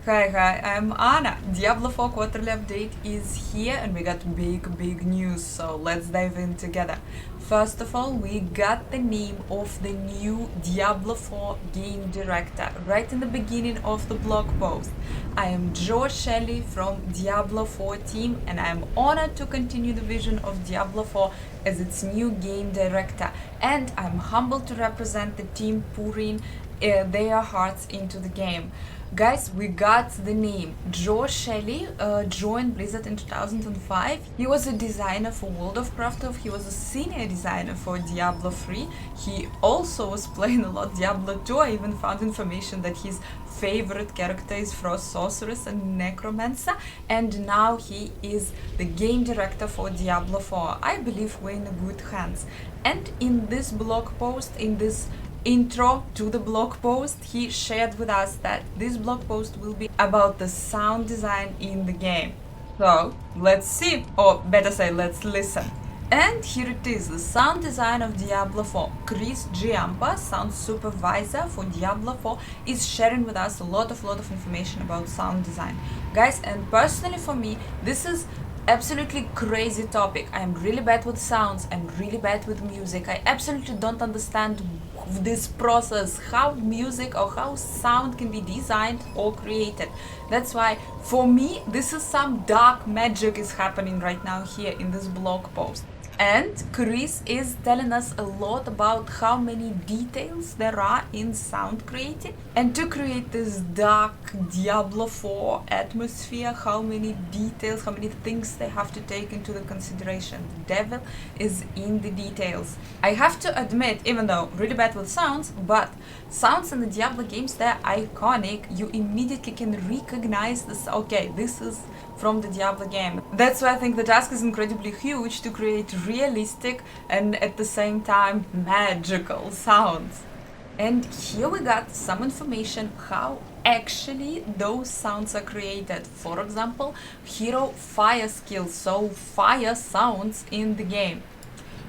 Hi, I'm Anna. Diablo 4 quarterly update is here and we got big news, so let's dive in together. First of all, we got the name of the new Diablo 4 game director right in the beginning of the blog post. I am Joe Shelley from Diablo 4 team and I am honored to continue the vision of Diablo 4 as its new game director, and I'm humbled to represent the team pouring their hearts into the game. Guys, we got the name. Joe Shelley joined Blizzard in 2005. He was a designer for World of Warcraft. He was a senior designer for Diablo 3. He also was playing a lot Diablo 2. I even found information that his favorite character is Frost Sorceress and Necromancer, and now he is the game director for Diablo 4. I believe we're in good hands. And in this blog post, in this intro to the blog post, he shared with us that this blog post will be about the sound design in the game. So let's see, or better say, let's listen. And here it is, the sound design of Diablo 4. Chris Giampa, sound supervisor for Diablo 4, is sharing with us a lot of information about sound design. Guys, and personally for me, this is absolutely crazy topic. I'm really bad with sounds, I'm really bad with music. I absolutely don't understand this process, how music or how sound can be designed or created. That's why for me this is some dark magic is happening right now here in this blog post. And Chris is telling us a lot about how many details there are in sound creating, and to create this dark Diablo 4 atmosphere, how many details, how many things they have to take into the consideration. The devil is in the details. I have to admit, even though really bad with sounds, but sounds in the Diablo games, they're iconic. You immediately can recognize this, okay, this is from the Diablo game. That's why I think the task is incredibly huge to create realistic and at the same time magical sounds. And here we got some information how actually those sounds are created. For example, hero fire skills, so fire sounds in the game.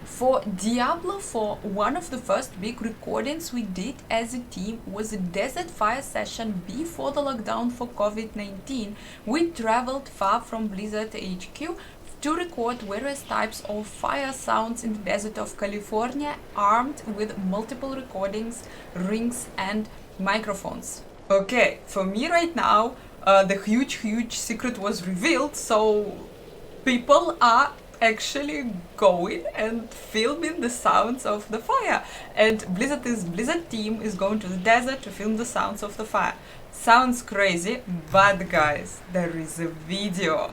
For Diablo 4, one of the first big recordings we did as a team was a desert fire session before the lockdown for COVID-19. We traveled far from Blizzard HQ to record various types of fire sounds in the desert of California, armed with multiple recordings, rings and microphones. Okay, for me right now, the huge secret was revealed, so people are actually going and filming the sounds of the fire, and Blizzard team is going to the desert to film the sounds of the fire. Sounds crazy, but guys, there is a video.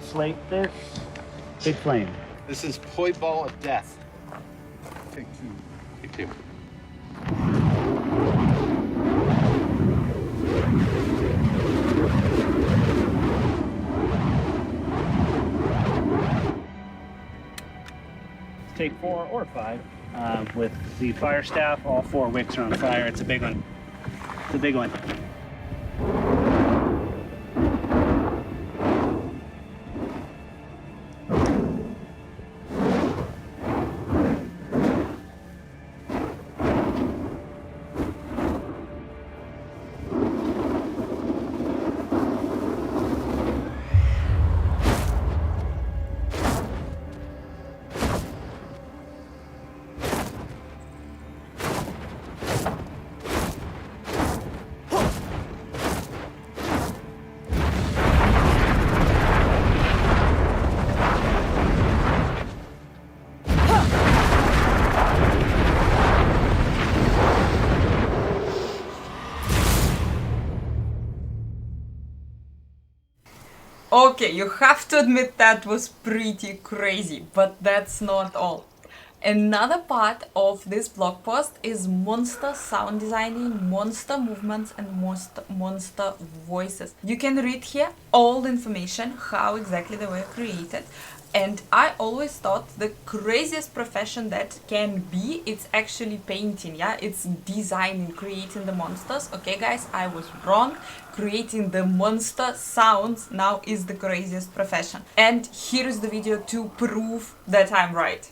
Slate this. Big flame. This is Poi Ball of Death. Take two. Take two. Take 4 or 5 with the fire staff. All 4 wicks are on fire. It's a big one. It's a big one. Okay, you have to admit that was pretty crazy, but that's not all. Another part of this blog post is monster sound designing, monster movements, and monster voices. You can read here all the information, how exactly they were created. And I always thought the craziest profession that can be, it's actually painting, yeah? It's designing, creating the monsters. Okay, guys, I was wrong. Creating the monster sounds now is the craziest profession. And here is the video to prove that I'm right.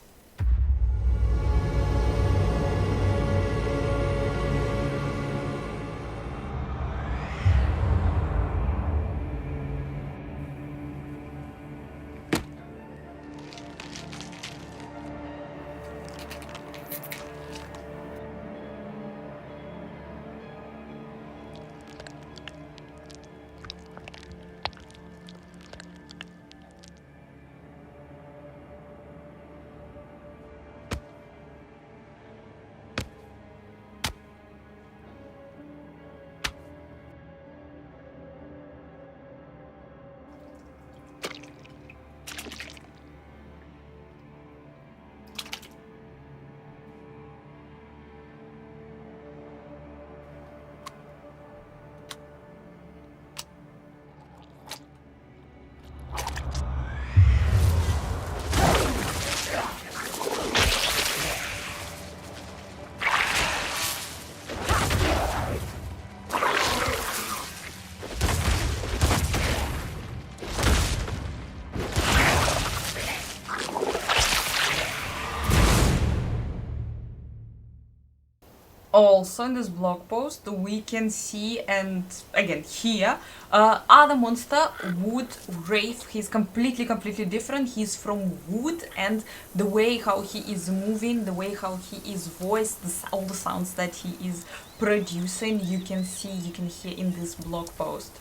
Also in this blog post we can see and again hear other monster wood wraith. He's completely different. He's from wood, and the way how he is moving, the way how he is voiced, all the sounds that he is producing, you can see, you can hear in this blog post.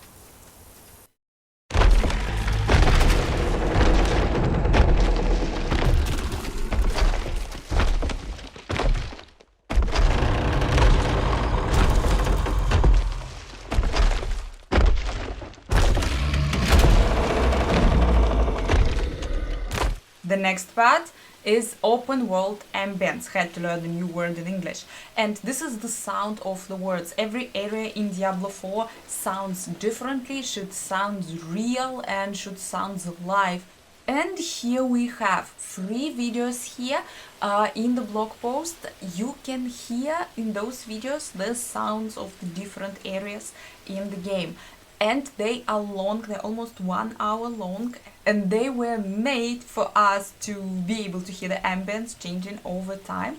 The next part is open world ambience. Had to learn a new word in English. And this is the sound of the words. Every area in Diablo 4 sounds differently, should sound real and should sound live. And here we have 3 videos here in the blog post. You can hear in those videos the sounds of the different areas in the game. And they are long, they're almost 1 hour long, and they were made for us to be able to hear the ambience changing over time.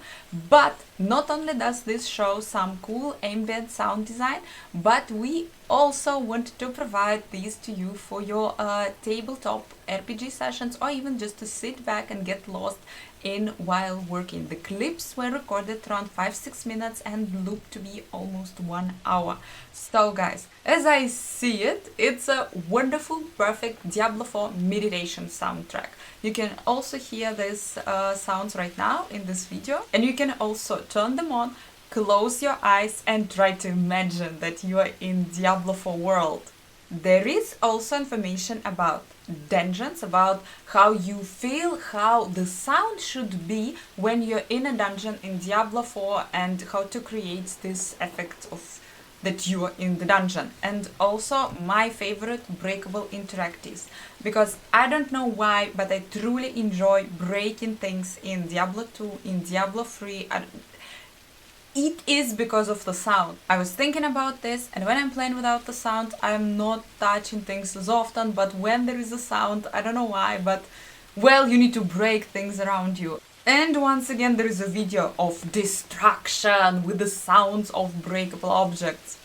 But not only does this show some cool ambient sound design, but we also wanted to provide these to you for your tabletop RPG sessions, or even just to sit back and get lost in while working. The clips were recorded around 5-6 minutes and looped to be almost 1 hour. So guys, as I see it, it's a wonderful, perfect Diablo 4 meditation soundtrack. You can also hear these sounds right now in this video, and you can also turn them on, close your eyes and try to imagine that you are in Diablo 4 world. There is also information about dungeons, about how you feel, how the sound should be when you're in a dungeon in Diablo 4, and how to create this effect of that you are in the dungeon. And also my favorite, breakable interactives, because I don't know why, but I truly enjoy breaking things in Diablo 2, in Diablo 3. It is because of the sound. I was thinking about this, and when I'm playing without the sound, I'm not touching things as often, but when there is a sound, I don't know why, but well, you need to break things around you. And once again, there is a video of destruction with the sounds of breakable objects.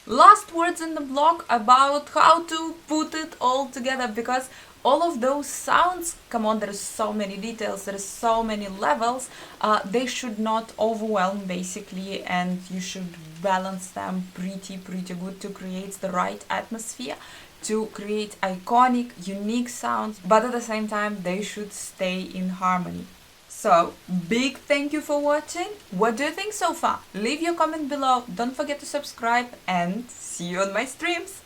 Last words in the blog about how to put it all together, because all of those sounds, come on, there's so many details, there's so many levels, they should not overwhelm basically, and you should balance them pretty good to create the right atmosphere, to create iconic, unique sounds, but at the same time they should stay in harmony. So, big thank you for watching. What do you think so far? Leave your comment below, don't forget to subscribe, and see you on my streams!